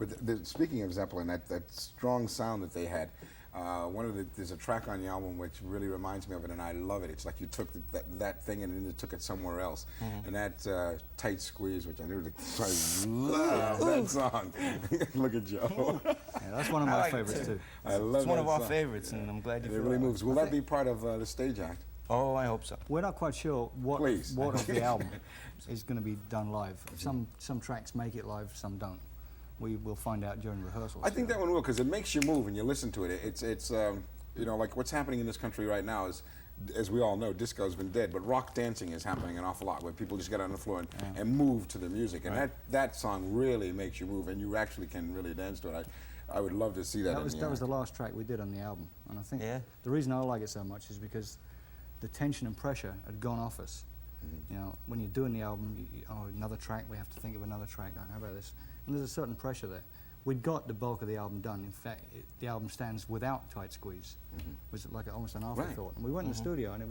But speaking of Zeppelin, that strong sound that they had, there's a track on the album which really reminds me of it, and I love it. It's like you took that thing and then you took it somewhere else. And that Tite Squeeze, which I really love that song. Look at Joe. Yeah, that's one of my favorites too. I love It's one of our song. favorites, and I'm glad you It feel really that way. moves. Will that be part of the stage act? Oh, I hope so. We're not quite sure what of the album is going to be done live. Some tracks make it live, some don't. We will find out during rehearsals. I think that one will, because it makes you move and you listen to it. It's you know, like what's happening in this country right now is, as we all know, disco's been dead, but rock dancing is happening an awful lot, where people just get on the floor and move to the music, and that song really makes you move, and you actually can really dance to it. I would love to see that. That was the last track we did on the album, and I think the reason I like it so much is because the tension and pressure had gone off us. You know, when you're doing the album, oh, another track, we have to think of another track. How about this? And there's a certain pressure there. We'd got the bulk of the album done. In fact, the album stands without Tite Squeeze. It was like almost an afterthought. And we went in the studio, and it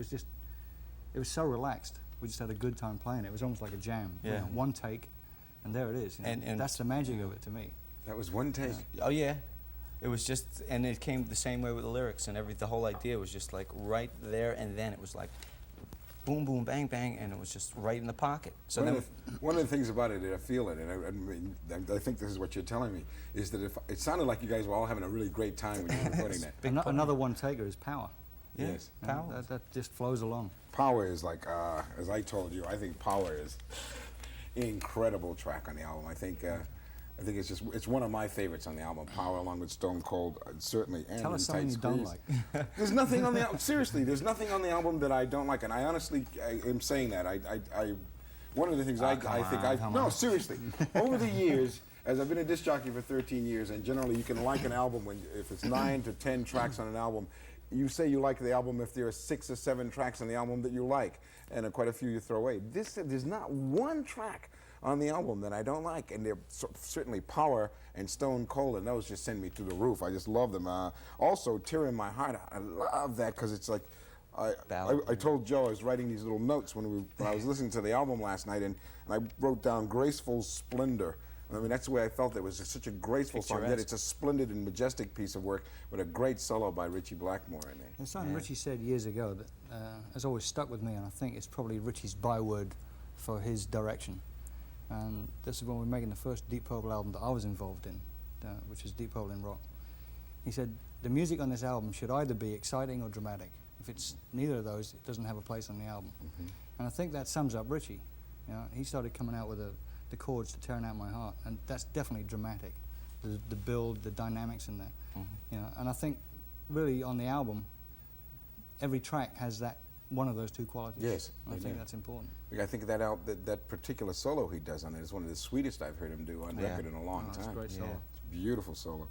was so relaxed. We just had a good time playing it. It was almost like a jam. Yeah. You know, one take, and there it is. You know? And that's the magic of it to me. That was one take. Oh yeah, it was just, and it came the same way with the lyrics and the whole idea was just like right there and then. It was like boom, boom, bang, bang, and it was just right in the pocket. So one of the things about it, I feel it, and I think this is what you're telling me, is that if it sounded like you guys were all having a really great time when you were recording that. Another one taker is Power. Yes. Power. That just flows along. Power is like, as I told you, I think Power is an incredible track on the album. I think it's one of my favorites on the album, Power, along with Stone Cold, certainly, and Tell us something you don't like. There's nothing on the album, seriously, there's nothing on the album that I don't like, and I honestly am saying that. One of the things seriously, over the years, as I've been a disc jockey for 13 years, and generally you can like an album if it's 9 to 10 tracks on an album. You say you like the album if there are 6 or 7 tracks on the album that you like, and quite a few you throw away. There's not one track on the album that I don't like, and they're certainly Power and Stone Cold, and those just send me to the roof. I just love them. Also, Tear in My Heart, I love that, because it's like, I told Joe I was writing these little notes when I was listening to the album last night, and I wrote down Graceful Splendor. I mean, that's the way I felt. It was just such a graceful song, yet it's a splendid and majestic piece of work with a great solo by Ritchie Blackmore in there. There's something Ritchie said years ago that has always stuck with me, and I think it's probably Ritchie's byword for his direction. And this is when we were making the first Deep Purple album that I was involved in, which is Deep Purple in Rock. He said, the music on this album should either be exciting or dramatic. If it's neither of those, it doesn't have a place on the album. And I think that sums up Ritchie. You know, he started coming out with the chords to Tearing Out My Heart, and that's definitely dramatic. The build, the dynamics in there. You know, and I think really on the album, every track has one of those two qualities. Yes. I think that's important. I think that particular solo he does on it is one of the sweetest I've heard him do on record in a long time. It's a great solo. It's a beautiful solo.